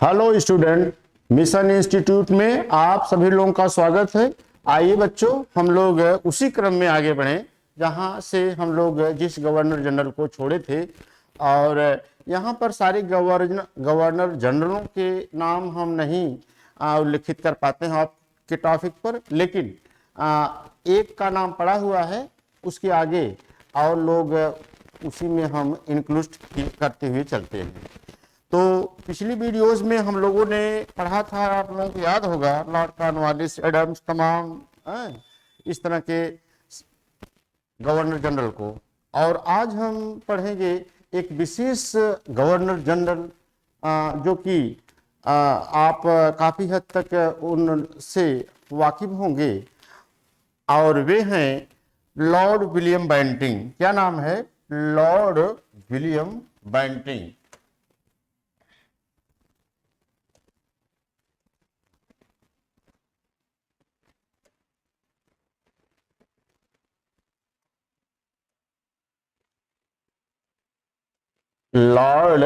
Hello student, mission institute में आप सभी लोगों का स्वागत है। आइए बच्चों, हम लोग उसी क्रम में आगे बढ़ें जहां से हम लोग जिस गवर्नर जनरल को छोड़े थे। और यहाँ पर सारे गवर्नर जनरलों के नाम हम नहीं उल्लिखित कर पाते हैं आपके टॉपिक पर, लेकिन एक का नाम पड़ा हुआ है, उसके आगे और लोग उसी में हम इंक्लूड करते हुए चलते हैं। तो पिछली वीडियोस में हम लोगों ने पढ़ा था, आप लोगों को याद होगा, लॉर्ड कॉर्नवालिस, एडम्स, तमाम इस तरह के गवर्नर जनरल को। और आज हम पढ़ेंगे एक विशेष गवर्नर जनरल जो कि आप काफ़ी हद तक उनसे वाकिफ होंगे, और वे हैं लॉर्ड विलियम बेंटिंग। क्या नाम है? Lord William Bentinck. Lord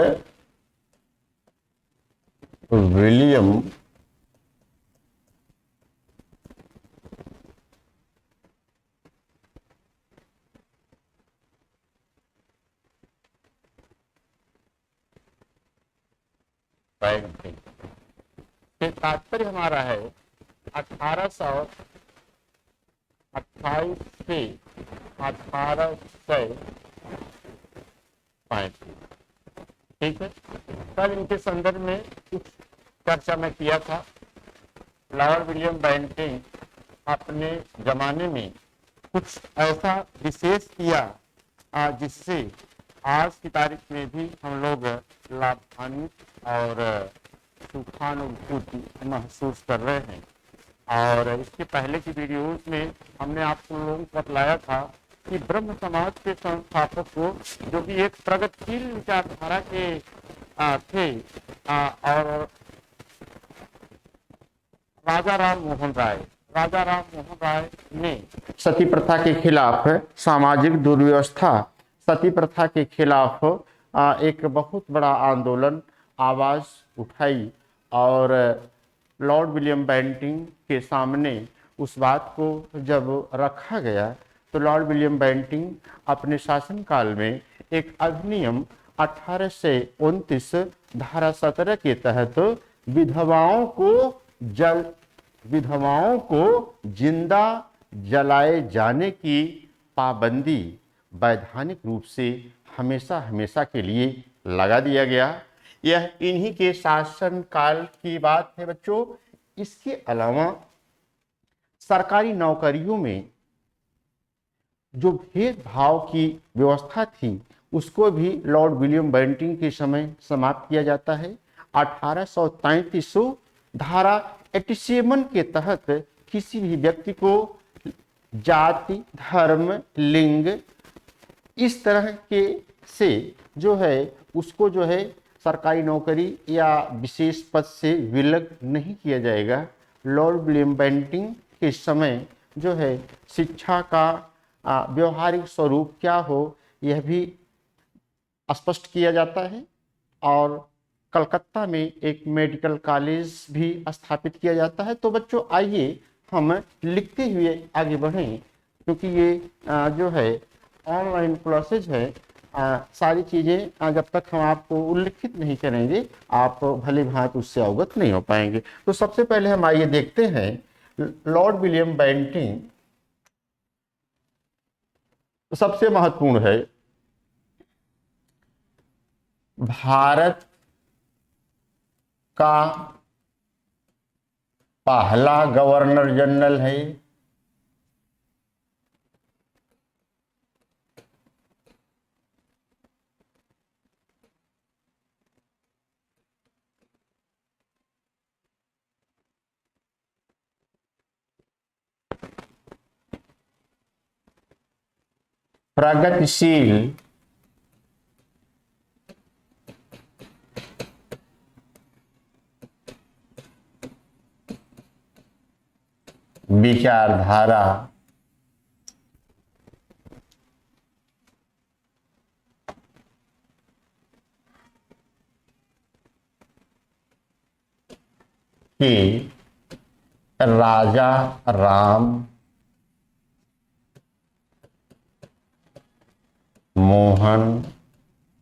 William Bentinck से तात्पर्य हमारा है 1828 से 1835। ठीक है, कल इनके संदर्भ में कुछ चर्चा मैं किया था। लॉर्ड विलियम बेंटिंग अपने जमाने में कुछ ऐसा विशेष किया जिससे आज की तारीख में भी हम लोग लाभान्वित और सुखानुभूति महसूस कर रहे हैं। और इसके पहले की वीडियोस में हमने आपको लोगों को बतलाया था कि ब्रह्म समाज के संस्थापक को, जो कि एक प्रगतिशील विचारधारा के थे, और राजा राम मोहन राय ने सती प्रथा के खिलाफ, सामाजिक दुर्व्यवस्था, सती प्रथा के खिलाफ एक बहुत बड़ा आंदोलन, आवाज उठाई। और लॉर्ड विलियम बेंटिंग के सामने उस बात को जब रखा गया तो लॉर्ड विलियम बेंटिंग अपने शासनकाल में एक अधिनियम 1829 धारा 17 के तहत विधवाओं को जिंदा जलाए जाने की पाबंदी वैधानिक रूप से हमेशा हमेशा के लिए लगा दिया गया। यह इन्हीं के शासनकाल की बात है बच्चों। इसके अलावा सरकारी नौकरियों में जो भेदभाव की व्यवस्था थी उसको भी लॉर्ड विलियम बेंटिंग के समय समाप्त किया जाता है। 1833 धारा 87 के तहत किसी भी व्यक्ति को जाति, धर्म, लिंग इस तरह के से जो है उसको जो है सरकारी नौकरी या विशेष पद से विलग नहीं किया जाएगा। लॉर्ड विलियम बेंटिंग के समय जो है शिक्षा का व्यवहारिक स्वरूप क्या हो यह भी स्पष्ट किया जाता है। और कलकत्ता में एक मेडिकल कॉलेज भी स्थापित किया जाता है। तो बच्चों आइए हम लिखते हुए आगे बढ़ें, क्योंकि ये जो है ऑनलाइन क्लासेज है। सारी चीज़ें जब तक हम आपको उल्लिखित नहीं करेंगे आप भली भांति उससे अवगत नहीं हो पाएंगे। तो सबसे पहले हम आइए देखते हैं लॉर्ड विलियम बेंटिंग सबसे महत्वपूर्ण है। भारत का पहला गवर्नर जनरल है। प्रगतिशील विचारधारा कि राजा राम मोहन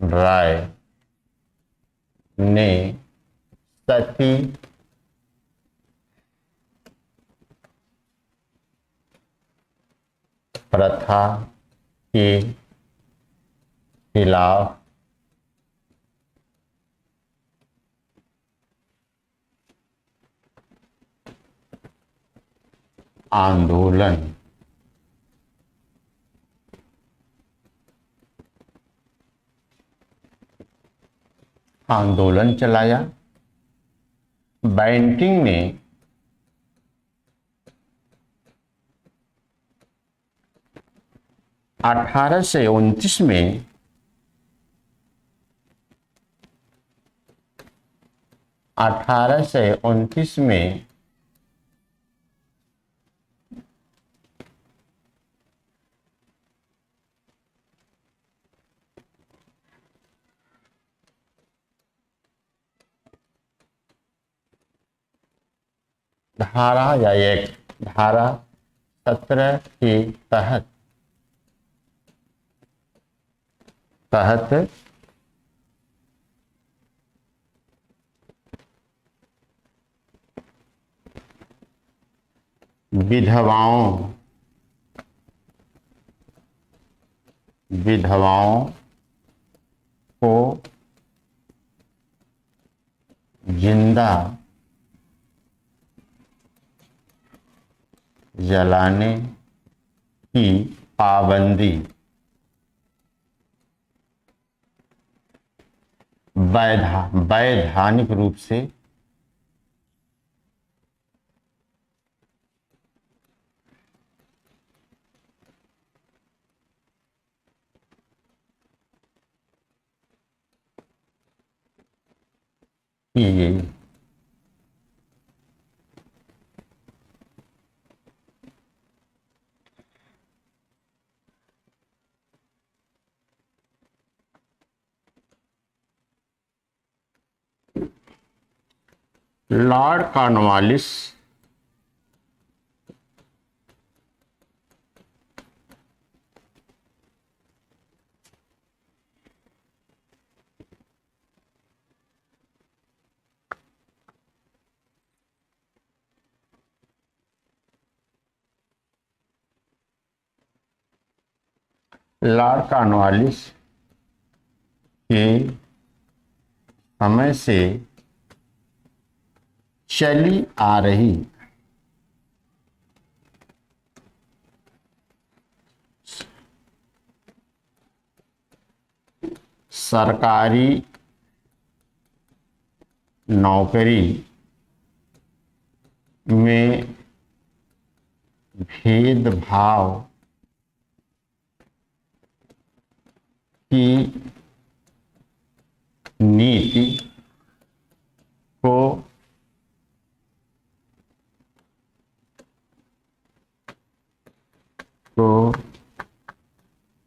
राय ने सती प्रथा के खिलाफ आंदोलन चलाया। बैंटिंग ने 1829 में धारा या एक्ट धारा 17 के तहत विधवाओं को जिंदा जलाने की पाबंदी वैधानिक रूप से की गई। लॉर्ड कॉर्नवालिस के समय से चली आ रही सरकारी नौकरी में भेदभाव की नीति को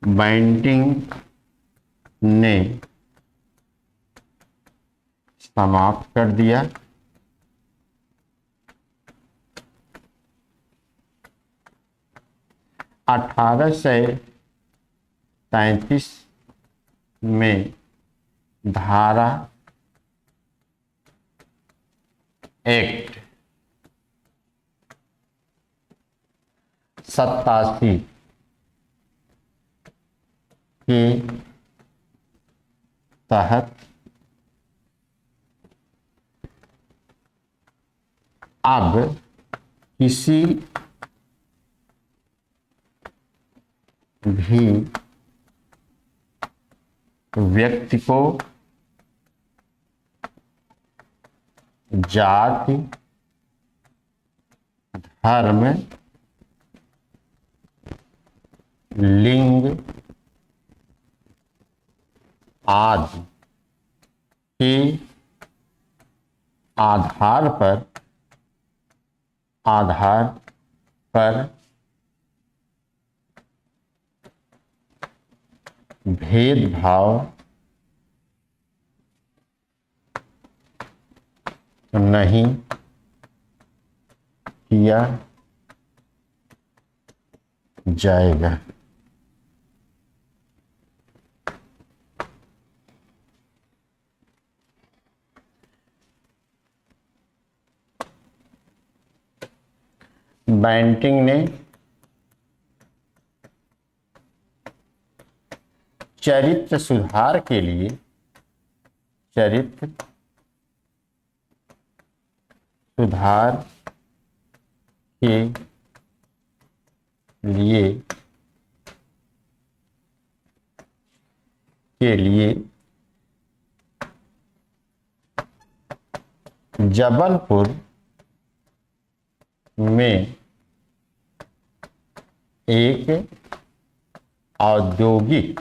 बैंटिंग ने समाप्त कर दिया। अठारह सौ 33 में धारा एक्ट 87 के तहत अब किसी भी व्यक्ति को जाति, धर्म, लिंग आदि के आधार पर भेदभाव नहीं किया जाएगा। बैंटिंग ने चरित्र सुधार के लिए चरित्र सुधार के लिए जबलपुर में एक औद्योगिक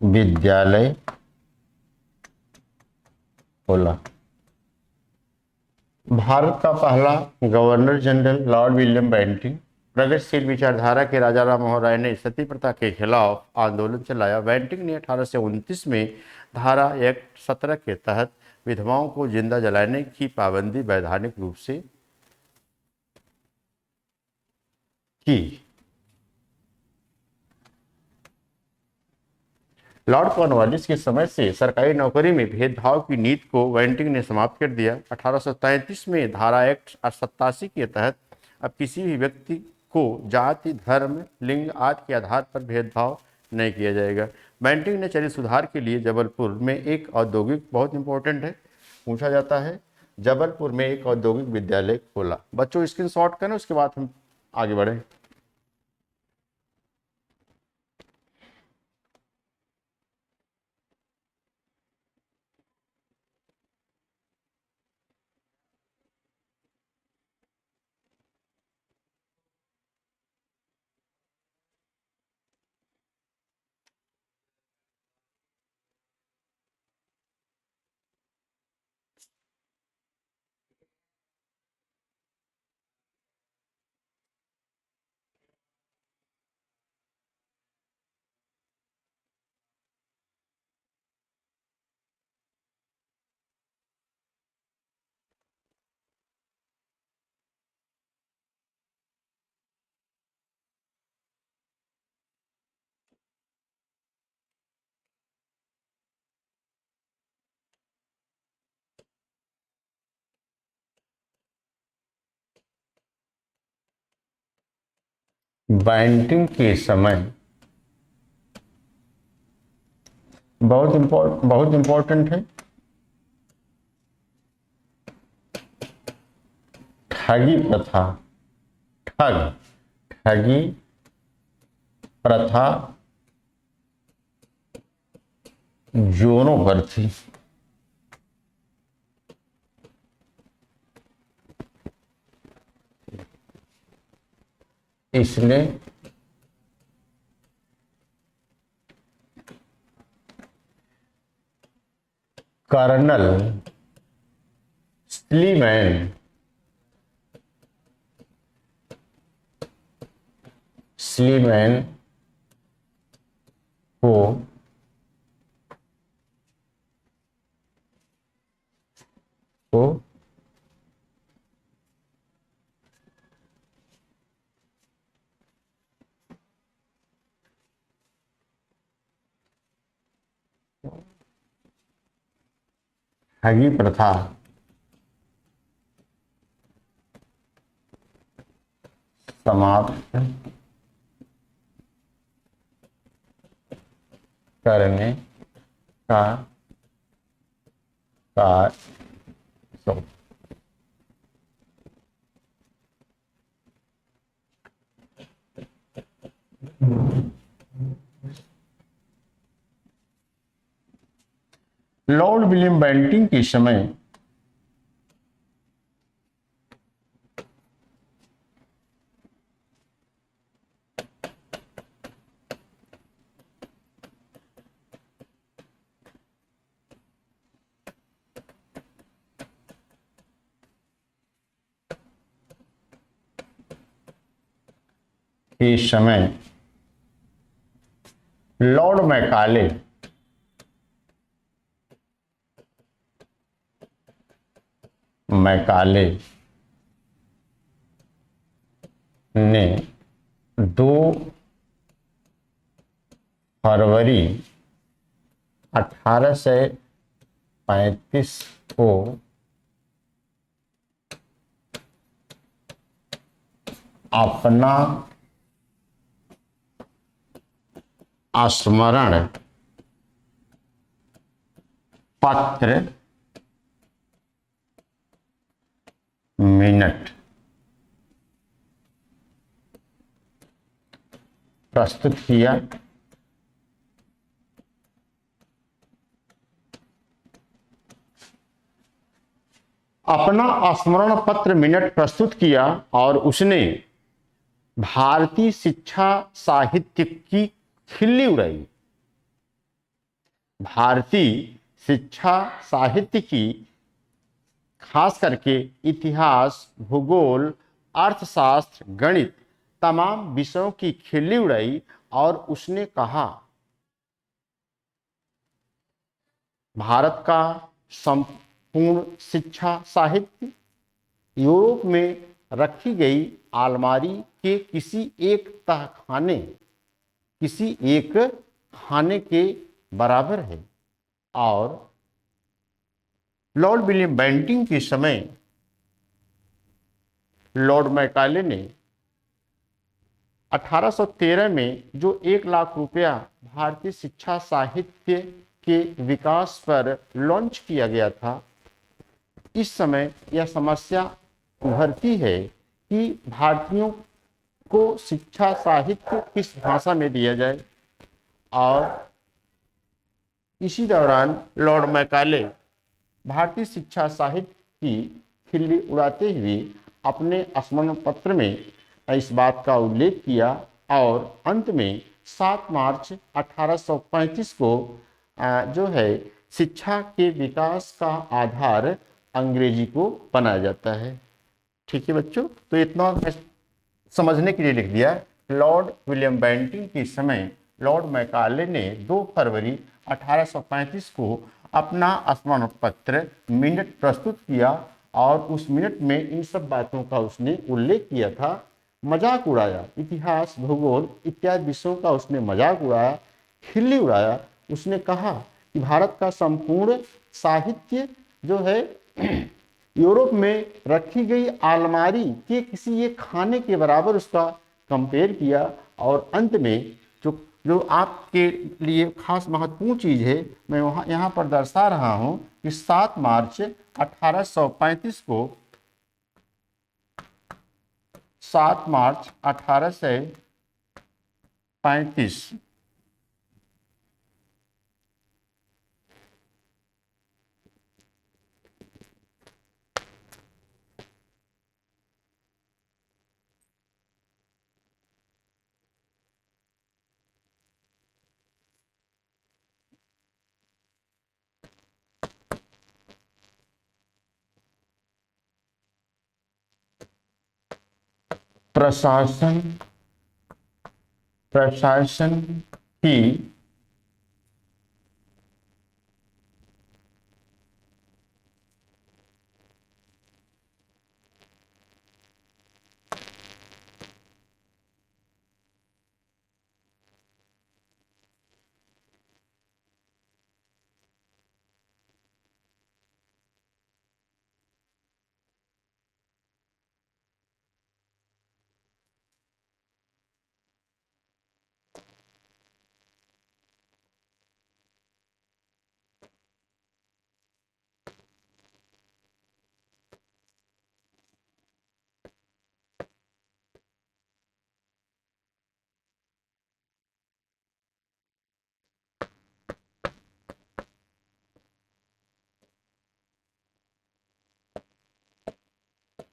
विद्यालय खोला। भारत का पहला governor general Lord William Bentinck प्रगतिशील विचारधारा के राजा राम मोहन राय ने सती प्रथा के खिलाफ आंदोलन चलाया। बेंटिंग ने 1829 में धारा एक्ट 17 के तहत विधवाओं को जिंदा जलाने की पाबंदी वैधानिक रूप से की। लॉर्ड कॉर्नवालिस के समय से सरकारी नौकरी में भेदभाव की नीति को बेंटिंग ने समाप्त कर दिया। 1833 में धारा एक्ट 87 के तहत अब किसी भी व्यक्ति को जाति, धर्म, लिंग आदि के आधार पर भेदभाव नहीं किया जाएगा। बेंटिंग ने चरित्र सुधार के लिए जबलपुर में एक औद्योगिक, बहुत इंपॉर्टेंट है, पूछा जाता है, जबलपुर में एक औद्योगिक विद्यालय खोला। बच्चों स्क्रीनशॉट करें, उसके बाद हम आगे बढ़ें। बेंटिंग के समय बहुत इंपॉर्टेंट है, ठगी प्रथा ठगी प्रथा जोरों पर थी। इसने कर्नल स्लीमैन को ठगी प्रथा समाप्त करने का कार्य लॉर्ड विलियम बेंटिंग के समय लॉर्ड मैकाले मैकाले ने 2 फरवरी 1835 को अपना स्मरण पत्र मिनट प्रस्तुत किया। अपना स्मरण पत्र मिनट प्रस्तुत किया और उसने भारतीय शिक्षा साहित्य की खिल्ली उड़ाई। भारतीय शिक्षा साहित्य की, खास करके इतिहास, भूगोल, अर्थशास्त्र, गणित, तमाम विषयों की खिल्ली उड़ाई और उसने कहा भारत का संपूर्ण शिक्षा साहित्य यूरोप में रखी गई अलमारी के किसी एक खाने के बराबर है। और लॉर्ड विलियम बेंटिंग के समय लॉर्ड मैकाले ने 1813 में जो 1 लाख रुपया भारतीय शिक्षा साहित्य के विकास पर लॉन्च किया गया था, इस समय यह समस्या उभरती है कि भारतीयों को शिक्षा साहित्य किस भाषा में दिया जाए। और इसी दौरान लॉर्ड मैकाले भारतीय शिक्षा साहित्य की खिल्ली उड़ाते हुए अपने स्मरण पत्र में इस बात का उल्लेख किया और अंत में 7 मार्च 1835 को जो है शिक्षा के विकास का आधार अंग्रेजी को बनाया जाता है। ठीक है बच्चों, तो इतना समझने के लिए लिख दिया। लॉर्ड विलियम बेंटिंग के समय लॉर्ड मैकाले ने 2 फरवरी 1835 को अपना स्मरण पत्र मिनट प्रस्तुत किया और उस मिनट में इन सब बातों का उसने उल्लेख किया था। मजाक उड़ाया, इतिहास, भूगोल इत्यादि विषयों का उसने मजाक उड़ाया, खिल्ली उड़ाया। उसने कहा कि भारत का संपूर्ण साहित्य जो है यूरोप में रखी गई अलमारी के किसी एक खाने के बराबर उसका कंपेयर किया। और अंत में जो जो आपके लिए खास महत्वपूर्ण चीज है, मैं यहाँ पर दर्शा रहा हूँ कि 7 मार्च 1835 को 7 मार्च 1835 प्रशासन की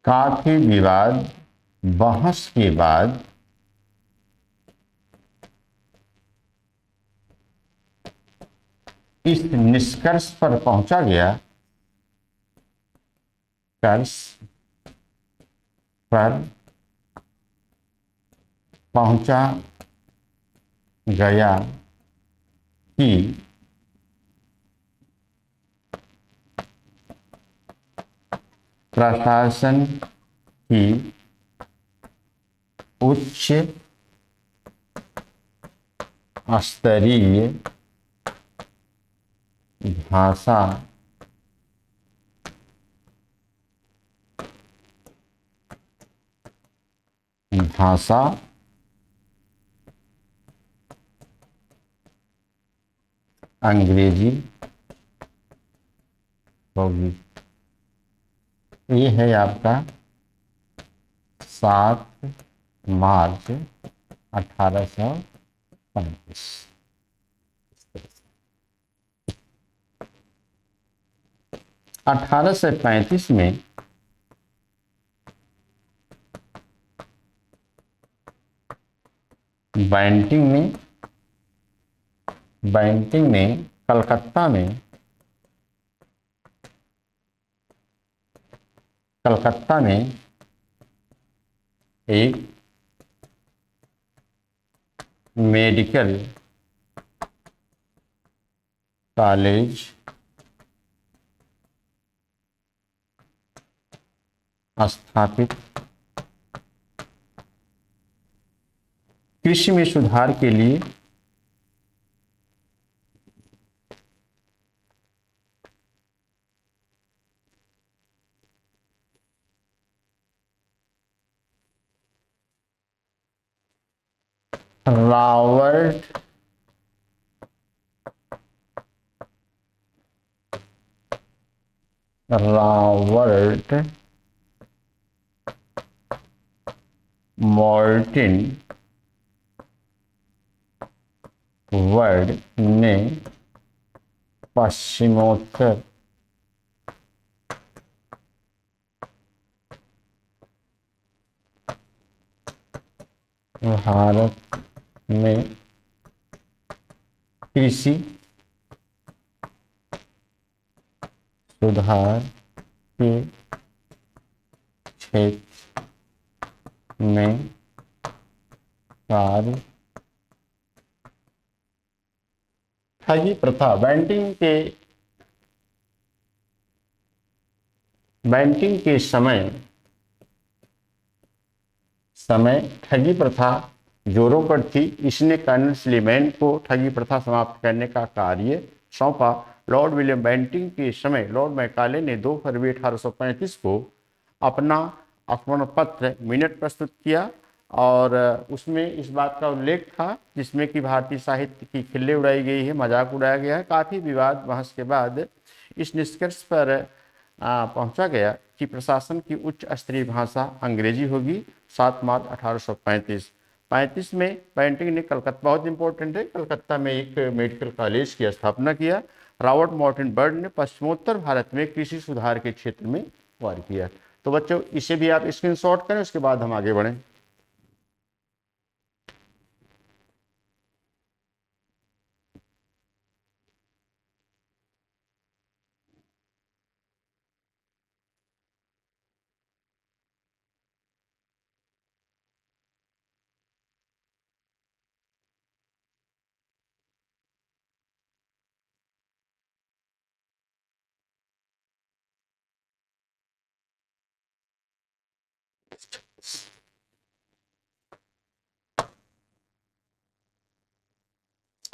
काफी विवाद बहस के बाद इस निष्कर्ष पर पहुंचा गया कर्ष पर पहुंचा गया की प्रशासन की उच्च स्तरीय भाषा भाषा अंग्रेजी होगी। ये है आपका 7 मार्च 1835। 1835 में बैंटिंग ने कलकत्ता में एक मेडिकल कॉलेज स्थापित, कृषि में सुधार के लिए रॉबर्ट मॉर्टिन वर्ड ने पश्चिमोत्तर भारत में कृषि सुधार के क्षेत्र में कार्य। ठगी प्रथा, बैंटिंग के समय ठगी प्रथा जोरों पर थी। इसने कर्नल स्लीमैन को ठगी प्रथा समाप्त करने का कार्य सौंपा। लॉर्ड विलियम बैंटिंग के समय लॉर्ड मैकाले ने 2 फरवरी 1835 को अपना आत्मन पत्र मिनट प्रस्तुत किया और उसमें इस बात का उल्लेख था जिसमें कि भारतीय साहित्य की खिल्ली उड़ाई गई है, मजाक उड़ाया गया है। काफ़ी विवाद बहस के बाद इस निष्कर्ष पर पहुंचा गया कि प्रशासन की उच्च स्तरीय भाषा अंग्रेजी होगी। 7 मार्च 1835 में बैंटिंग ने कलकत्ता, बहुत इंपॉर्टेंट है, कलकत्ता में एक मेडिकल कॉलेज की स्थापना किया। रॉबर्ट मॉर्टिन बर्ड ने पश्चिमोत्तर भारत में कृषि सुधार के क्षेत्र में कार्य किया। तो बच्चों इसे भी आप स्क्रीनशॉट करें, उसके बाद हम आगे बढ़ें।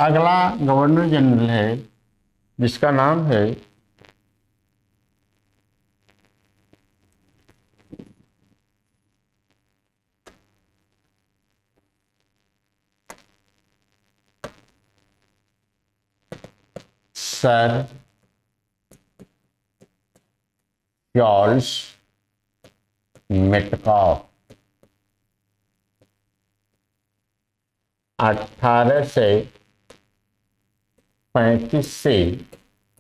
अगला गवर्नर जनरल है जिसका नाम है सर चार्ल्स मेटकाफ। 1835 से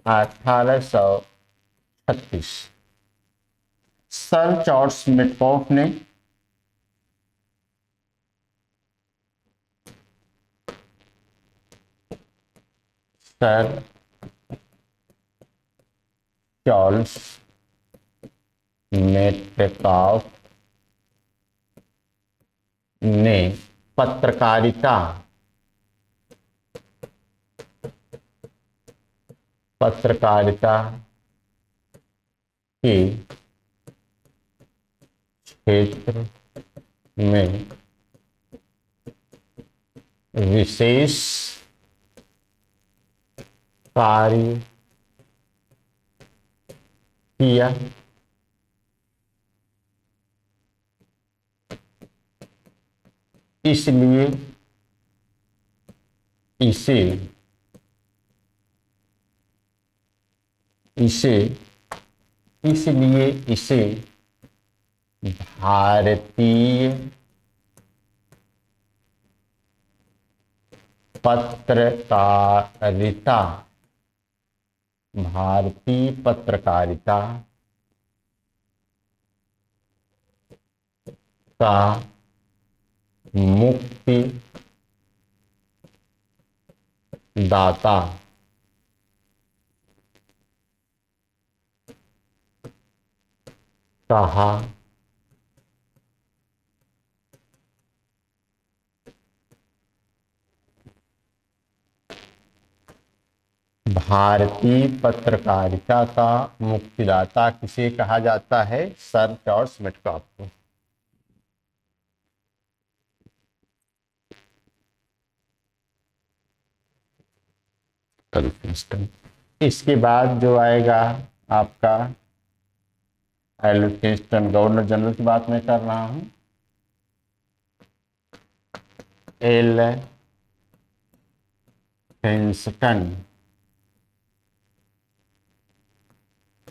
1836 सर चार्ल्स मेटकाफ ने सर चार्ल्स मेटकाफ ने पत्रकारिता पत्रकारिता के क्षेत्र में विशेष कार्य किया। इसलिए इसे इसे इसलिए इसे भारतीय पत्रकारिता भारतीय पत्रकारिता का मुक्ति दाता कहा भारतीय पत्रकारिता का मुक्तिदाता किसे कहा जाता है? सर जॉर्ज मेटकाफ को। इसके बाद जो आएगा आपका एलफिंस्टन, गवर्नर जनरल की बात मैं कर रहा हूं। एल फिंस्टन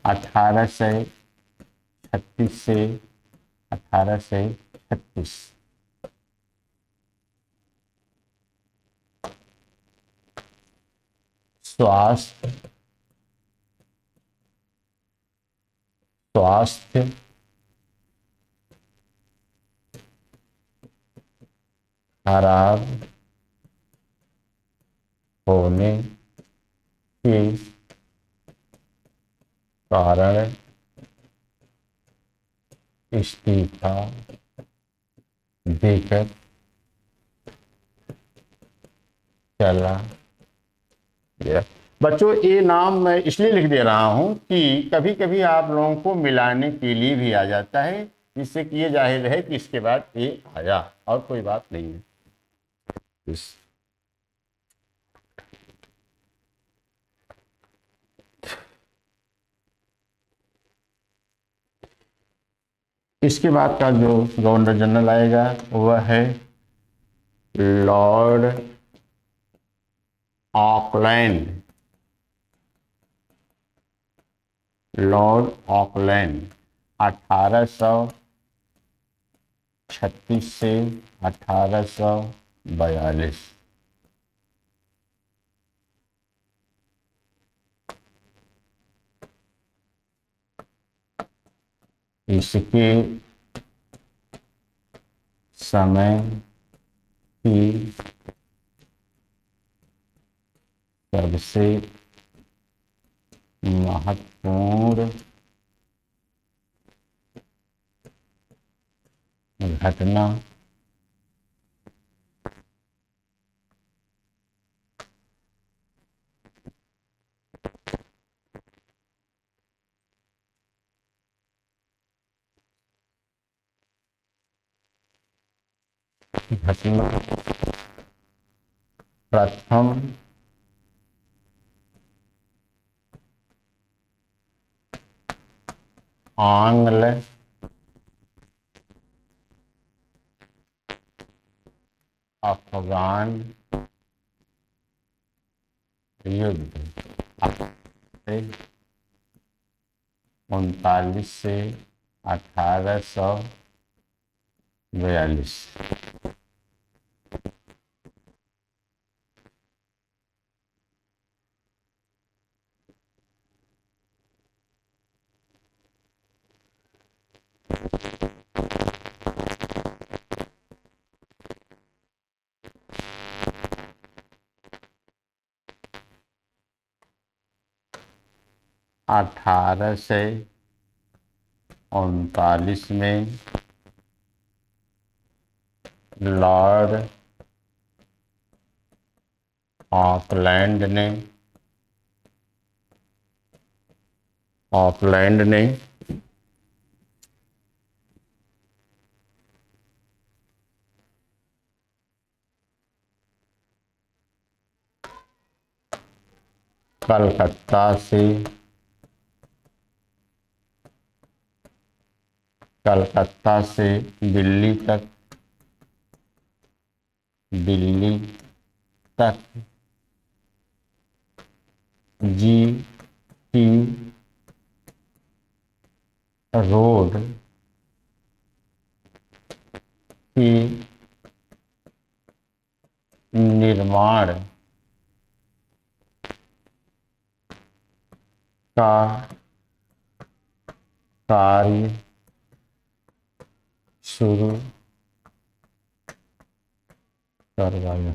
1836 से 1836। स्वास्थ्य खराब होने के कारण इस्तीफा देकर चला गया। बच्चों ये नाम मैं इसलिए लिख दे रहा हूं कि कभी कभी आप लोगों को मिलाने के लिए भी आ जाता है, जिससे कि ये जाहिर है कि इसके बाद ये आया और कोई बात नहीं है। इसके बाद का जो गवर्नर जनरल आएगा वह है लॉर्ड ऑकलैंड। लॉर्ड ऑकलैंड 1836 से 1842। इसके समय की सबसे महत्वपूर्ण घटना प्रथम आंग्ल अफगान युद्ध 1939 से 1842। 1839 में लॉर्ड ऑकलैंड ने ऑकलैंड ने कलकत्ता से दिल्ली तक दिल्ली तक जीटी रोड के निर्माण का कार्य शुरू करवाया।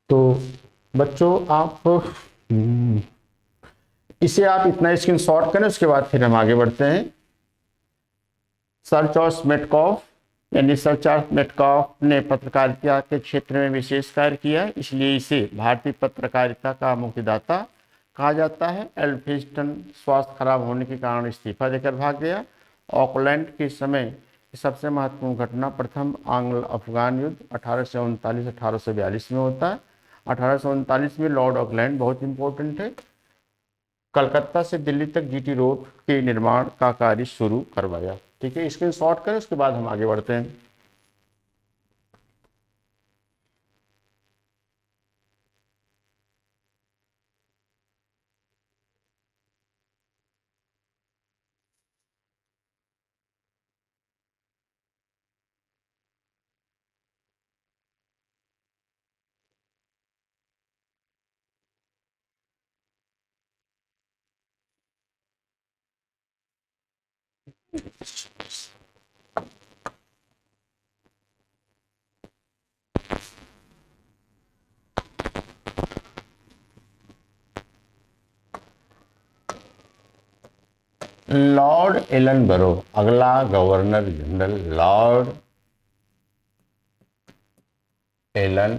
तो बच्चों आप इसे आप इतना स्क्रीनशॉट करें, उसके बाद फिर हम आगे बढ़ते हैं। सर चार्ल्स मेटकॉफ यानी सर चार्ल्स मेटकॉफ ने पत्रकारिता के क्षेत्र में विशेष कार्य किया, इसलिए इसे भारतीय पत्रकारिता का मुक्तिदाता कहा जाता है। एल्फिंस्टन स्वास्थ्य खराब होने के कारण इस्तीफा देकर भाग गया। ऑकलैंड के समय की सबसे महत्वपूर्ण घटना प्रथम आंग्ल अफगान युद्ध 1839-1842 में होता है। 1839 में लॉर्ड ऑकलैंड बहुत इंपॉर्टेंट है। कलकत्ता से दिल्ली तक जीटी रोड के निर्माण का कार्य शुरू करवाया। ठीक है, स्क्रीनशॉट करें, उसके बाद हम आगे बढ़ते हैं। लॉर्ड एलनबरो अगला गवर्नर जनरल लॉर्ड एलन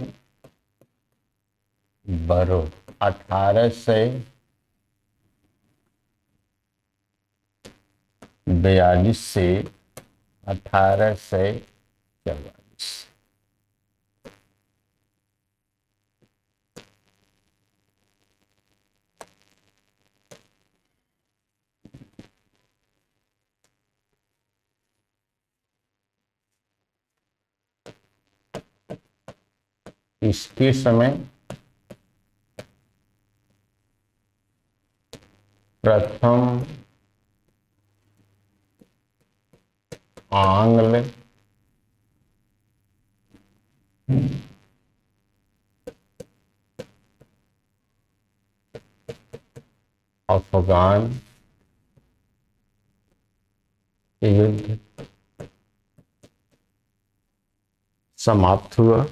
बरो 1842 से 1844। इसके समय प्रथम आंग्ल अफगान युद्ध समाप्त हुआ।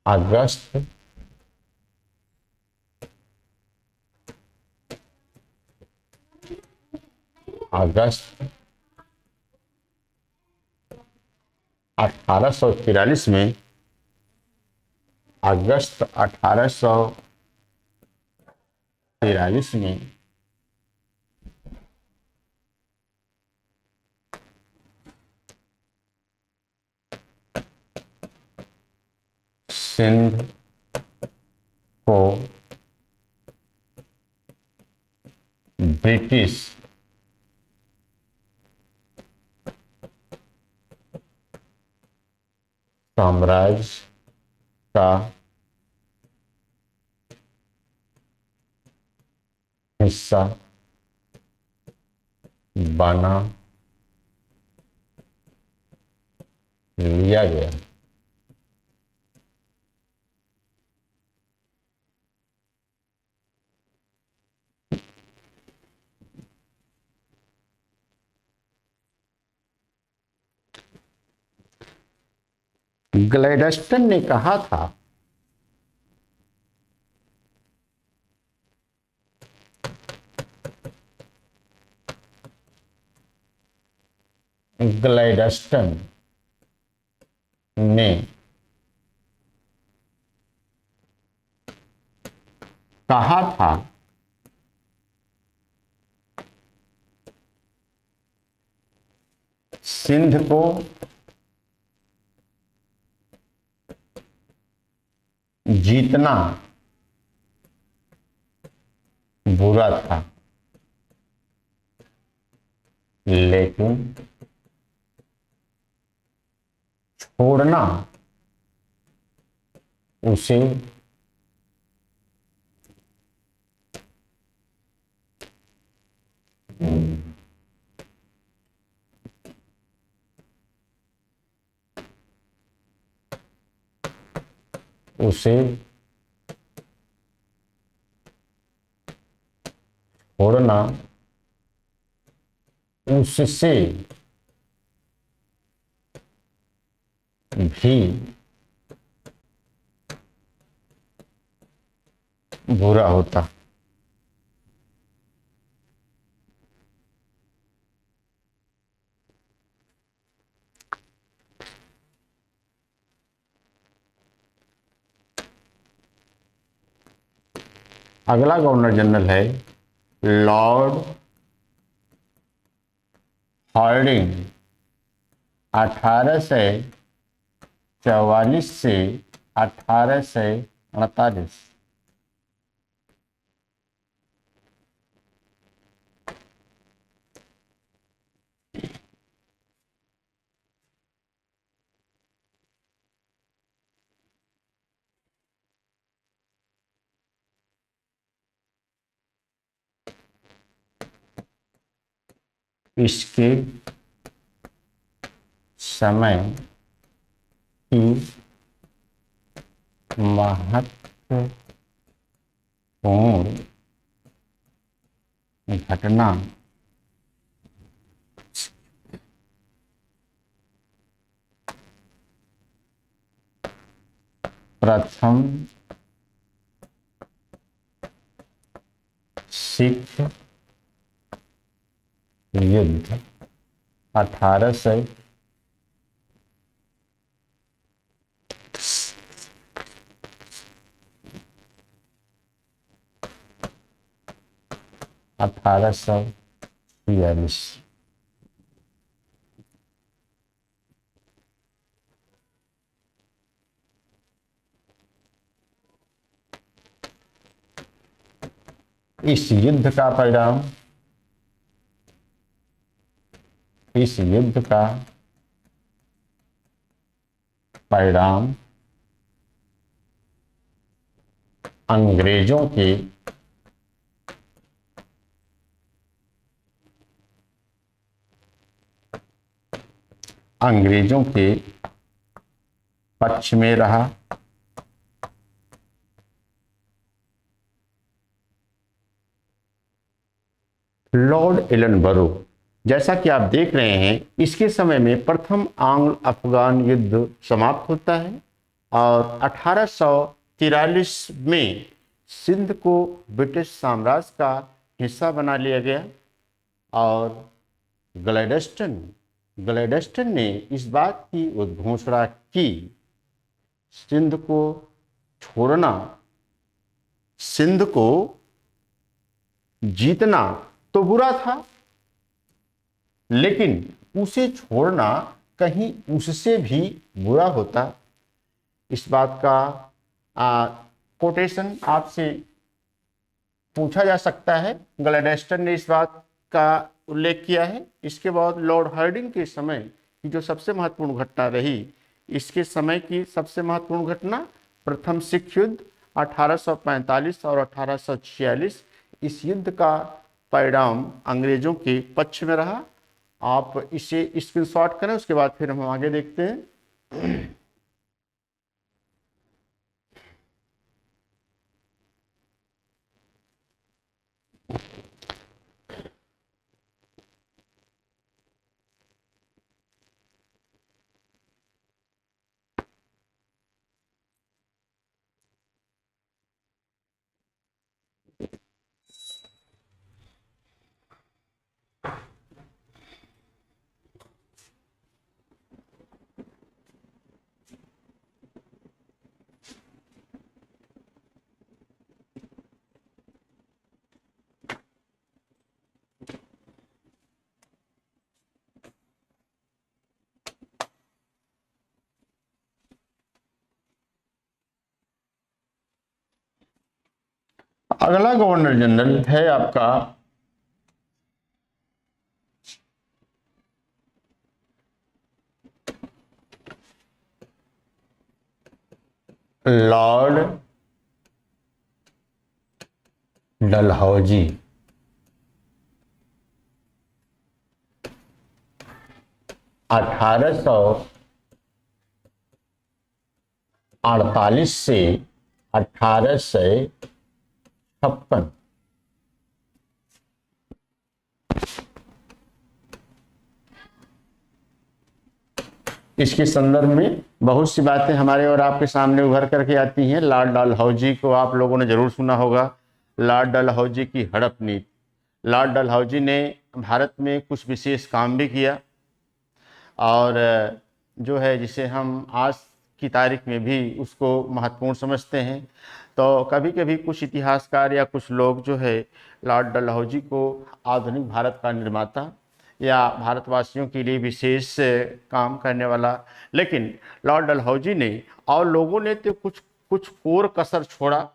अगस्त 1843 में अगस्त 1843 में सिंध को ब्रिटिश साम्राज्य का हिस्सा बना लिया गया। ग्लैडस्टन ने कहा था ग्लैडस्टन ने कहा था सिंध को जीतना बुरा था, लेकिन छोड़ना उसे उसे छोड़ना उससे भी बुरा होता। अगला गवर्नर जनरल है लॉर्ड हार्डिंग। 1844 से 1848। इसके समय की महत्वपूर्ण घटना प्रथम सिख युद्ध 1800 1846। इस युद्ध का परिणाम अंग्रेजों के पक्ष में रहा। लॉर्ड एलनबरो, जैसा कि आप देख रहे हैं, इसके समय में प्रथम आंग्ल अफगान युद्ध समाप्त होता है और 1843 में सिंध को ब्रिटिश साम्राज्य का हिस्सा बना लिया गया और ग्लैडस्टन ने इस बात की उद्घोषणा की, सिंध को छोड़ना, सिंध को जीतना तो बुरा था, लेकिन उसे छोड़ना कहीं उससे भी बुरा होता। इस बात का कोटेशन आपसे पूछा जा सकता है। ग्लैडस्टन ने इस बात का उल्लेख किया है। इसके बाद लॉर्ड हार्डिंग के समय की जो सबसे महत्वपूर्ण घटना रही, इसके समय की सबसे महत्वपूर्ण घटना प्रथम सिख युद्ध 1845 और 1846। इस युद्ध का परिणाम अंग्रेजों के पक्ष में रहा। आप इसे स्क्रीनशॉट करें, उसके बाद फिर हम आगे देखते हैं। अगला गवर्नर जनरल है आपका लॉर्ड डलहौजी। 1848 से 1856। इसके संदर्भ में बहुत सी बातें हमारे और आपके सामने उभर करके आती हैं। लॉर्ड डलहौजी को आप लोगों ने जरूर सुना होगा। लॉर्ड डलहौजी की हड़प नीति। लॉर्ड डलहौजी ने भारत में कुछ विशेष काम भी किया और जो है जिसे हम आज की तारीख में भी उसको महत्वपूर्ण समझते हैं। तो कभी कभी कुछ इतिहासकार या कुछ लोग जो है लॉर्ड डलहौजी को आधुनिक भारत का निर्माता या भारतवासियों के लिए विशेष काम करने वाला, लेकिन लॉर्ड डलहौजी ने और लोगों ने तो कुछ कुछ कोर कसर छोड़ा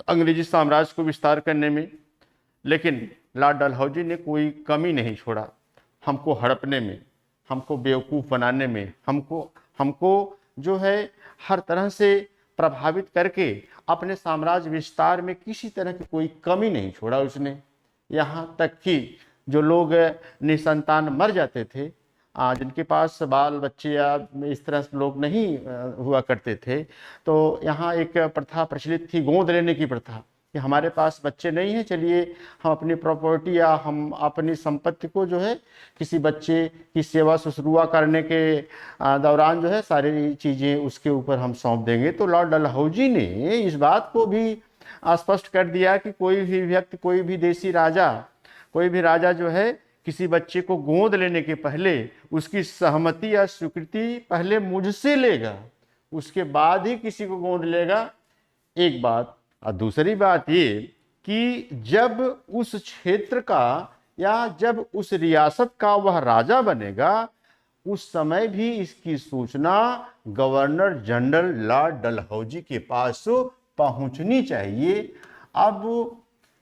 अंग्रेजी साम्राज्य को विस्तार करने में, लेकिन लॉर्ड डलहौजी ने कोई कमी नहीं छोड़ा हमको हड़पने में, हमको बेवकूफ़ बनाने में, हमको जो है हर तरह से प्रभावित करके अपने साम्राज्य विस्तार में किसी तरह की कोई कमी नहीं छोड़ा उसने। यहाँ तक कि जो लोग निसंतान मर जाते थे, जिनके पास बाल बच्चे या इस तरह से लोग नहीं हुआ करते थे, तो यहाँ एक प्रथा प्रचलित थी गोद लेने की प्रथा कि हमारे पास बच्चे नहीं हैं, चलिए हम अपनी प्रॉपर्टी या हम अपनी संपत्ति को जो है किसी बच्चे की सेवा शुश्रूषा करने के दौरान जो है सारी चीज़ें उसके ऊपर हम सौंप देंगे। तो लॉर्ड डलहौजी ने इस बात को भी स्पष्ट कर दिया कि कोई भी व्यक्ति, कोई भी देशी राजा, कोई भी राजा जो है किसी बच्चे को गोद लेने के पहले उसकी सहमति या स्वीकृति पहले मुझसे लेगा, उसके बाद ही किसी को गोद लेगा। एक बात। और दूसरी बात ये कि जब उस क्षेत्र का या जब उस रियासत का वह राजा बनेगा उस समय भी इसकी सूचना गवर्नर जनरल लॉर्ड डलहौजी के पास पहुंचनी चाहिए। अब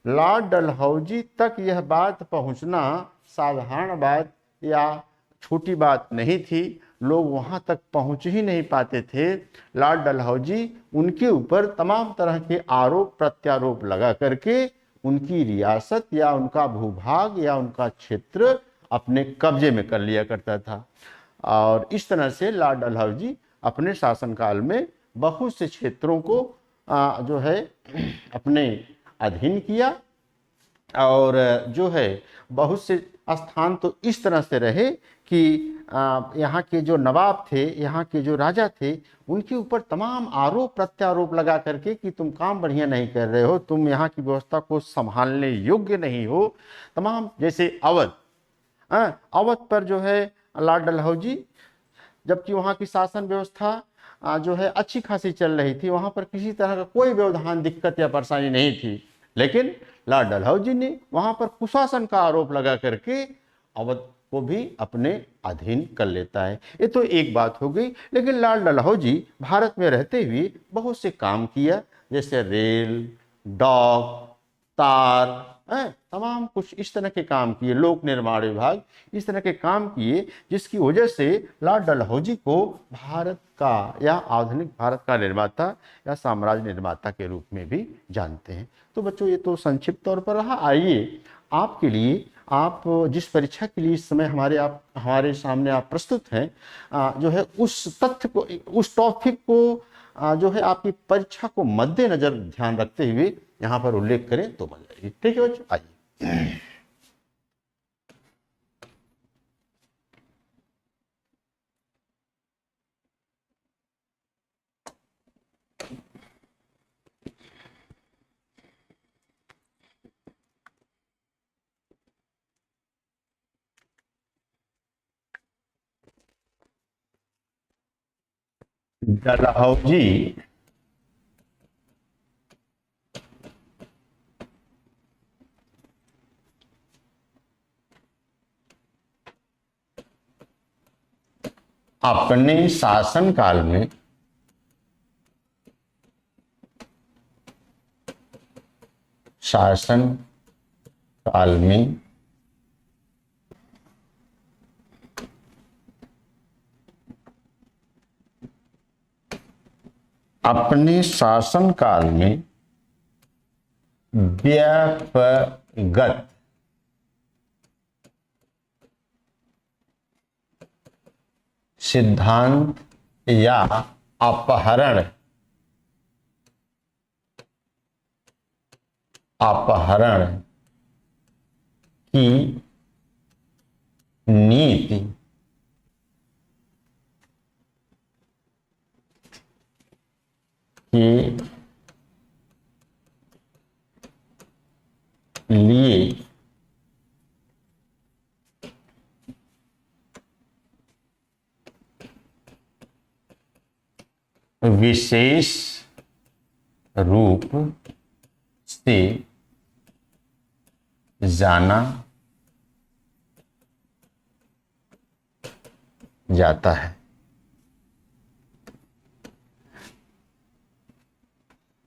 लॉर्ड डलहौजी तक यह बात पहुंचना साधारण बात या छोटी बात नहीं थी, लोग वहां तक पहुंच ही नहीं पाते थे। लॉर्ड डलहौजी उनके ऊपर तमाम तरह के आरोप प्रत्यारोप लगा करके उनकी रियासत या उनका भूभाग या उनका क्षेत्र अपने कब्जे में कर लिया करता था। और इस तरह से लॉर्ड डलहौजी अपने शासनकाल में बहुत से क्षेत्रों को जो है अपने अधीन किया और जो है बहुत से स्थान तो इस तरह से रहे कि यहाँ के जो नवाब थे, यहाँ के जो राजा थे, उनके ऊपर तमाम आरोप प्रत्यारोप लगा करके कि तुम काम बढ़िया नहीं कर रहे हो, तुम यहाँ की व्यवस्था को संभालने योग्य नहीं हो। तमाम जैसे अवध, अवध पर जो है लॉर्ड डलहौजी, जबकि वहाँ की शासन व्यवस्था जो है अच्छी खासी चल रही थी, वहाँ पर किसी तरह का कोई व्यवधान दिक्कत या परेशानी नहीं थी, लेकिन लॉर्ड डलहौजी ने वहाँ पर कुशासन का आरोप लगा करके अवध को भी अपने अधीन कर लेता है। ये तो एक बात हो गई। लेकिन लॉर्ड डलहौजी भारत में रहते हुए बहुत से काम किया, जैसे रेल, डॉक, तार, तमाम कुछ इस तरह के काम किए, लोक निर्माण विभाग, इस तरह के काम किए, जिसकी वजह से लॉर्ड डलहौजी को भारत का या आधुनिक भारत का निर्माता या साम्राज्य निर्माता के रूप में भी जानते हैं। तो बच्चों ये तो संक्षिप्त तौर पर रहा। आइए आपके लिए, आप जिस परीक्षा के लिए इस समय हमारे सामने आप प्रस्तुत हैं, जो है उस तथ्य को, उस टॉपिक को जो है आपकी परीक्षा को मद्देनजर ध्यान रखते हुए यहाँ पर उल्लेख करें तो बन जाएगी। ठीक है बच्चों, आइए। डलहौजी अपने शासनकाल में शासन काल में अपने शासनकाल में व्यापगत सिद्धांत या अपहरण की नीति के लिए विशेष रूप से जाना जाता है।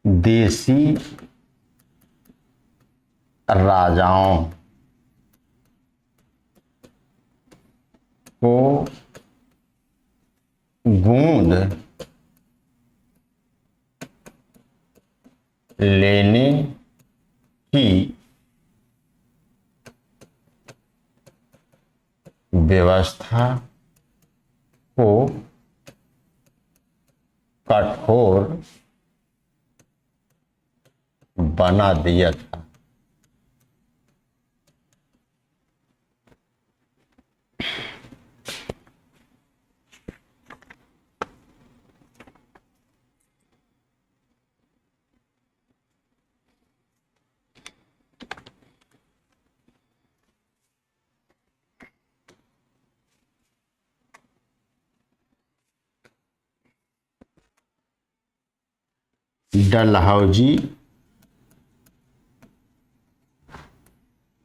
देसी राजाओं को गोंद लेने की व्यवस्था को कठोर बना दिया था। डलहौजी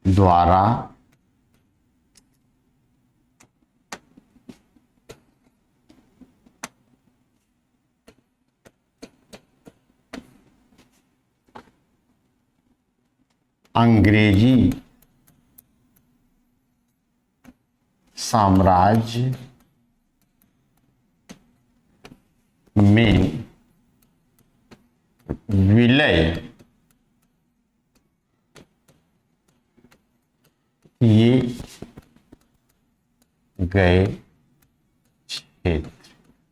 द्वारा अंग्रेजी साम्राज्य में विलय किए गए क्षेत्र।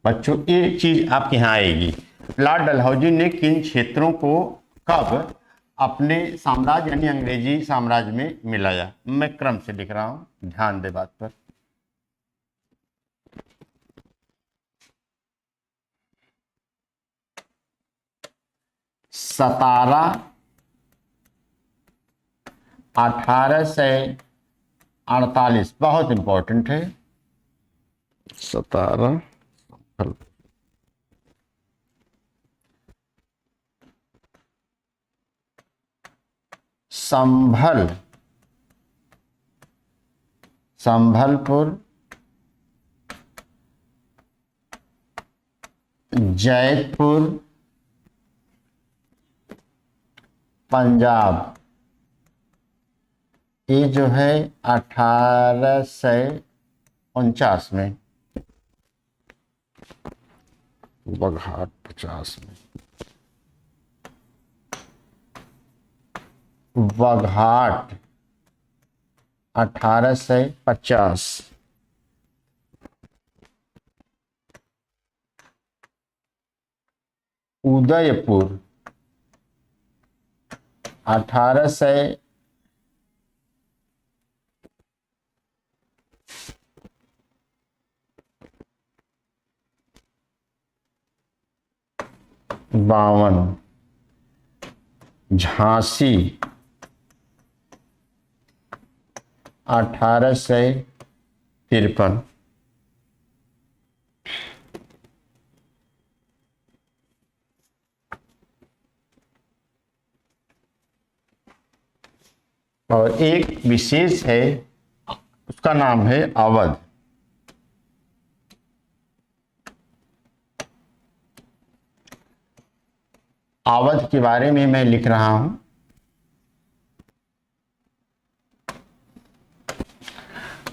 बच्चों एक चीज आपके यहाँ आएगी, लॉर्ड डलहौजी ने किन क्षेत्रों को कब अपने साम्राज्य यानी अंग्रेजी साम्राज्य में मिलाया। मैं क्रम से लिख रहा हूं, ध्यान दे बात पर। सतारा 1848 बहुत इंपॉर्टेंट है। 17 संभलपुर जयपुर पंजाब, ये जो है 1849 में, बघाट 50 में, बघाट 1850, उदयपुर 1852, झांसी 1853, और एक विशेष है, उसका नाम है अवध। अवध के बारे में मैं लिख रहा हूं।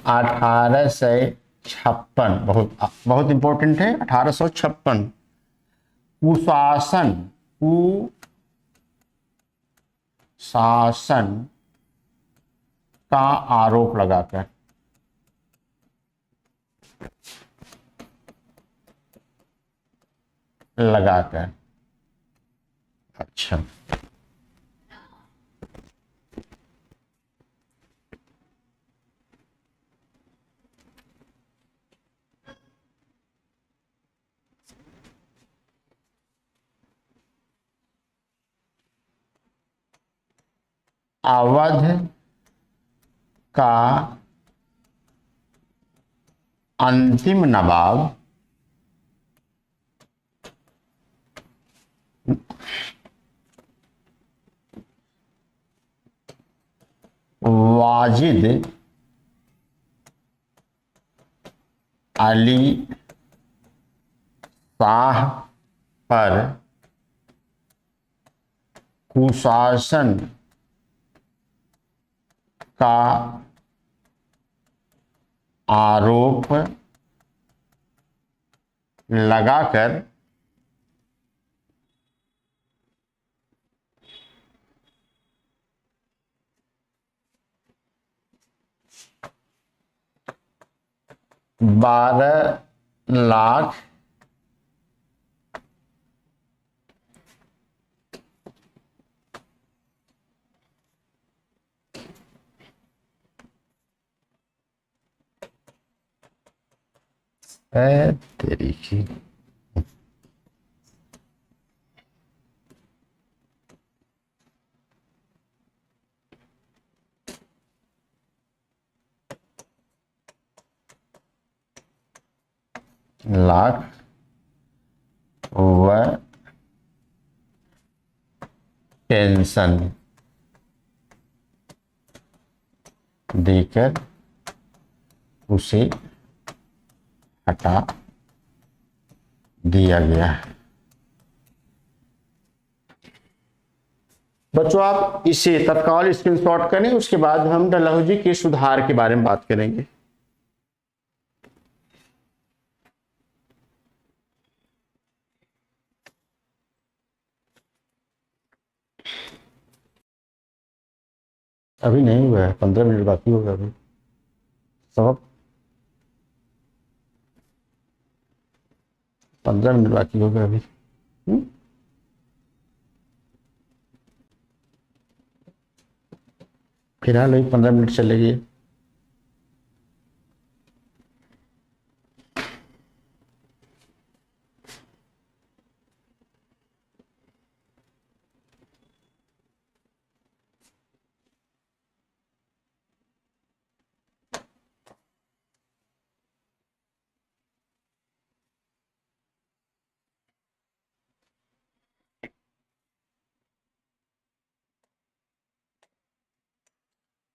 1856, बहुत बहुत इंपॉर्टेंट है। 1856 कुशासन कुशासन का आरोप लगाकर अच्छा, अवध का अंतिम नवाब वाजिद अली शाह पर कुशासन का आरोप लगाकर बारह लाख तेरी की लाख व पेंशन देकर उसे हटा दिया गया। बच्चों आप इसे तत्काल स्क्रीनशॉट करें, उसके बाद हम डलहौजी के सुधार के बारे में बात करेंगे। अभी नहीं हुआ है, 15 मिनट बाकी होगा अभी। सब 15 मिनट बाकी होगा अभी। फिलहाल अभी 15 मिनट चलेगी।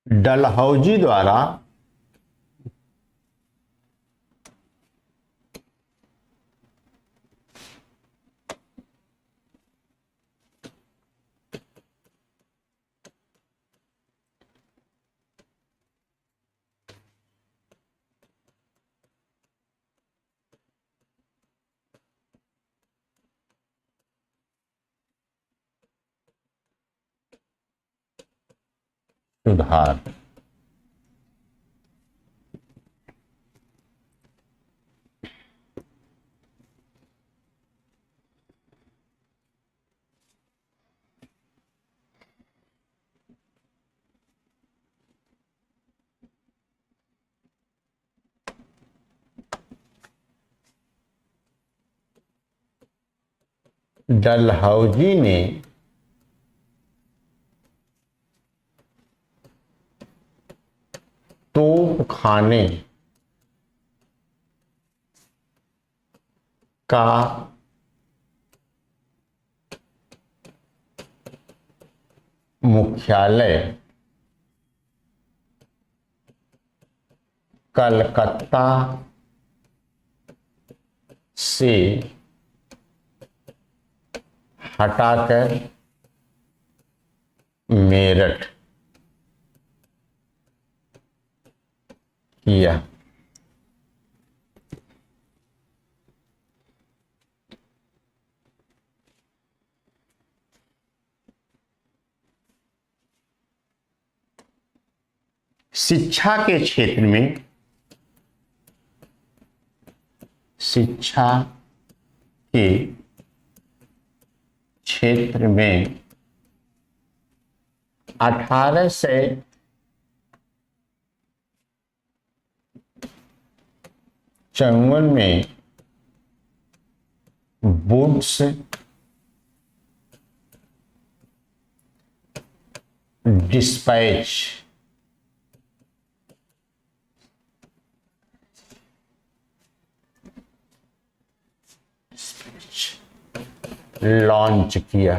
डलहौजी द्वारा सुधार डलहौजी ने तोप खाने का मुख्यालय कलकत्ता से हटाकर मेरठ किया। शिक्षा के क्षेत्र में, शिक्षा के क्षेत्र में 1854 में वुड्स डिस्पैच लॉन्च किया।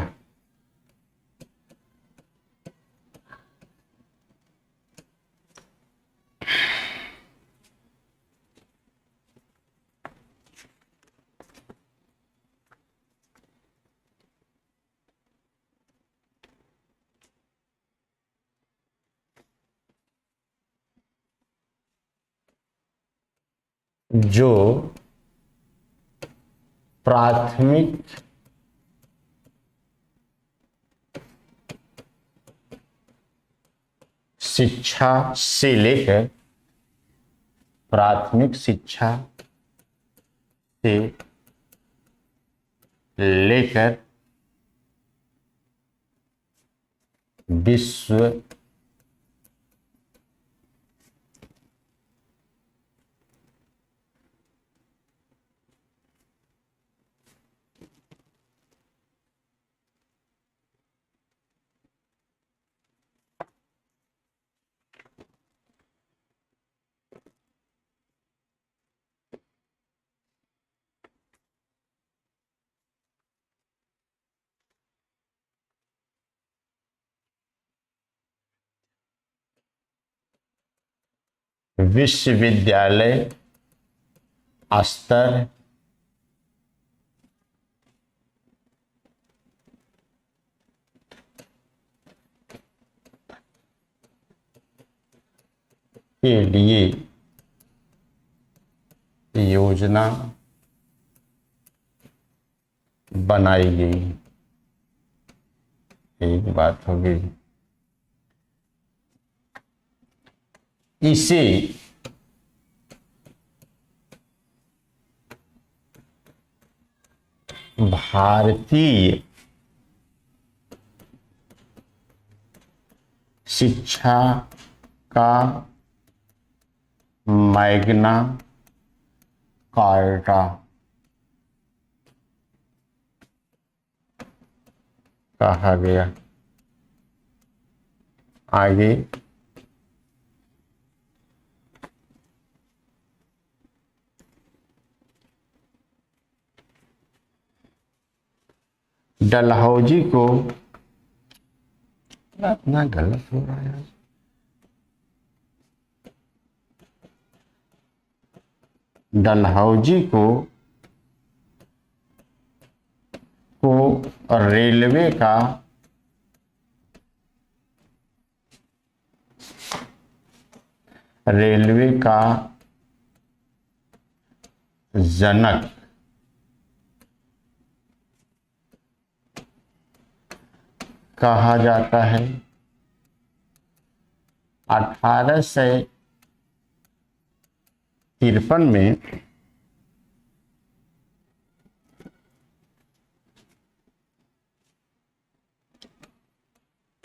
जो प्राथमिक शिक्षा से लेकर, प्राथमिक शिक्षा से लेकर विश्व विश्वविद्यालय स्तर के लिए योजना बनाई गई। एक बात हो गई। इसे भारतीय शिक्षा का मैग्ना कार्टा कहा गया। आगे डलहौजी को, इतना गलत हो रहा है, डलहौजी को रेलवे का जनक कहा जाता है। 1853 में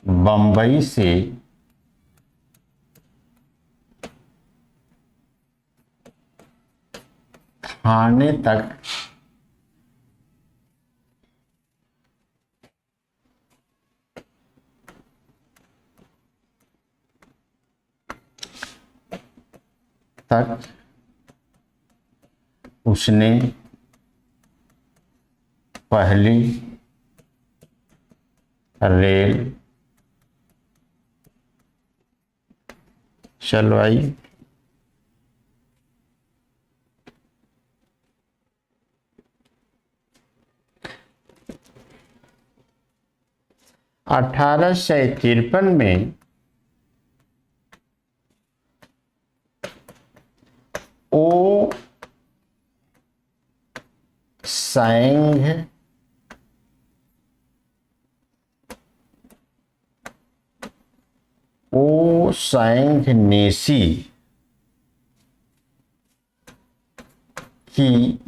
बंबई से थाने तक उसने पहली रेल चलवाई। अठारह सौ 53 में ओ सैंघ ओ सैंघ नेसी की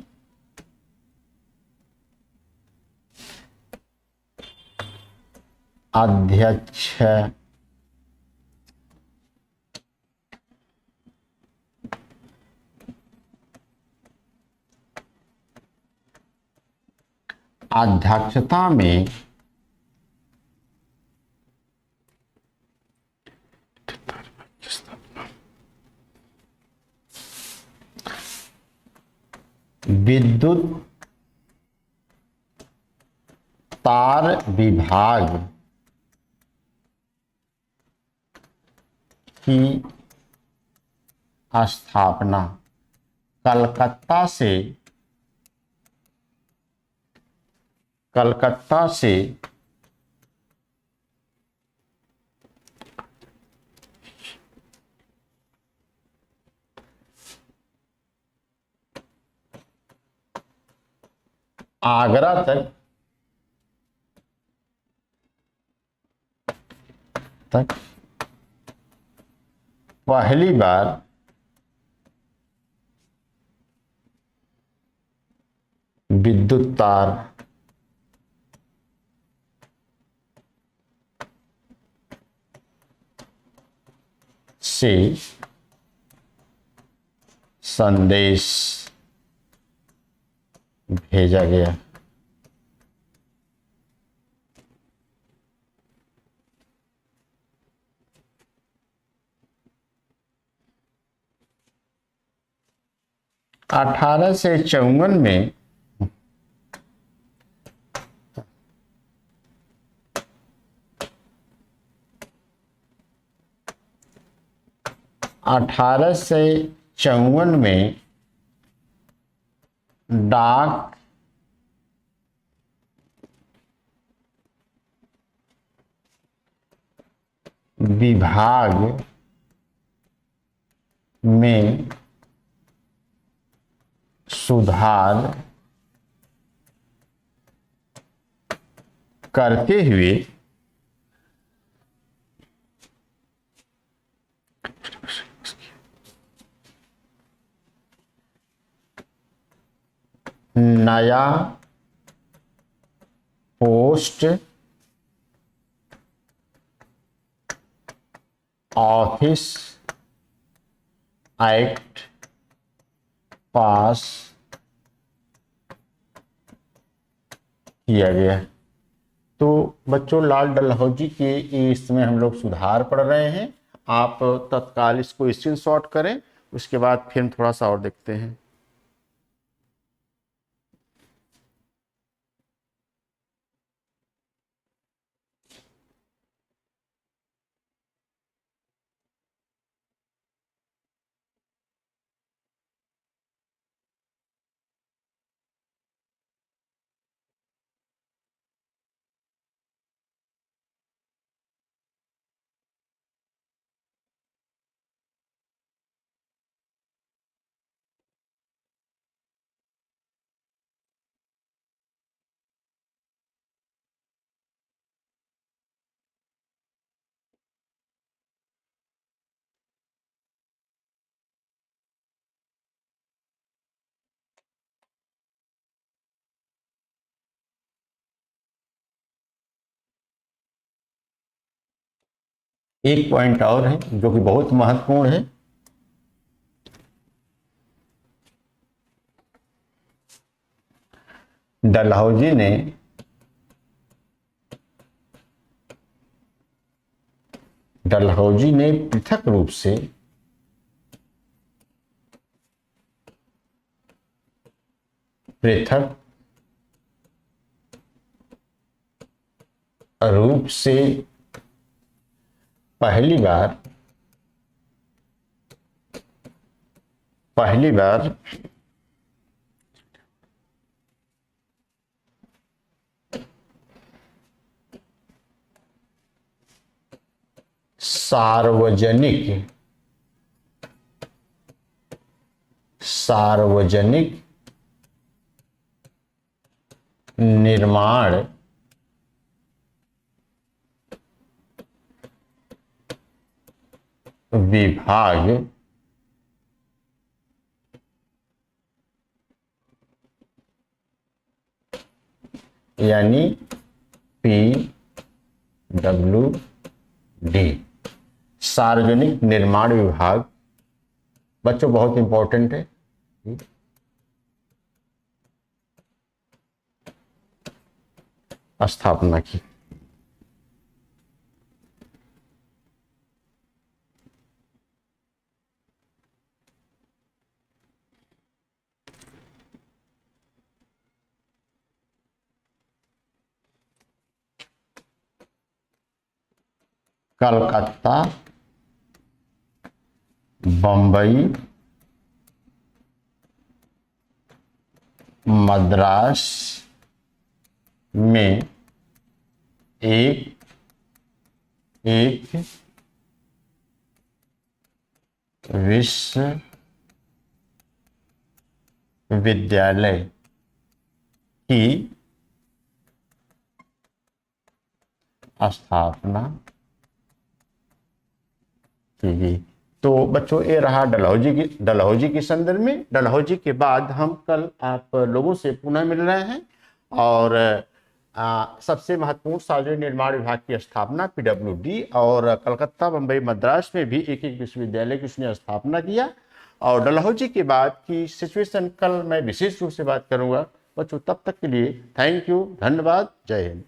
अध्यक्ष अध्यक्षता में विद्युत तार विभाग की स्थापना कलकत्ता से आगरा तक पहली बार विद्युत तार से संदेश भेजा गया। अठारह से 54 में डाक विभाग में सुधार करते हुए नया पोस्ट ऑफिस एक्ट पास किया गया। तो बच्चों, लाल डलहौजी के इसमें हम लोग सुधार पढ़ रहे हैं। आप तत्काल इसको स्क्रीनशॉट करें, उसके बाद फिर थोड़ा सा और देखते हैं। एक पॉइंट और है जो कि बहुत महत्वपूर्ण है। डलहौजी ने पृथक रूप से पहली बार सार्वजनिक निर्माण विभाग यानी PWD, सार्वजनिक निर्माण विभाग बच्चों बहुत इंपॉर्टेंट है। स्थापना की। कलकत्ता, बंबई, मद्रास में एक विश्वविद्यालय की स्थापना की गई। तो बच्चों ये रहा डलहौजी के संदर्भ में। डलहौजी के बाद हम कल आप लोगों से पुनः मिल रहे हैं और सबसे महत्वपूर्ण सार्वजनिक निर्माण विभाग की स्थापना PWD और कलकत्ता, बंबई, मद्रास में भी एक विश्वविद्यालय की उसने स्थापना किया। और डलहौजी के बाद की सिचुएशन कल मैं विशेष रूप से बात करूंगा। बच्चों तब तक के लिए थैंक यू, धन्यवाद, जय हिंद।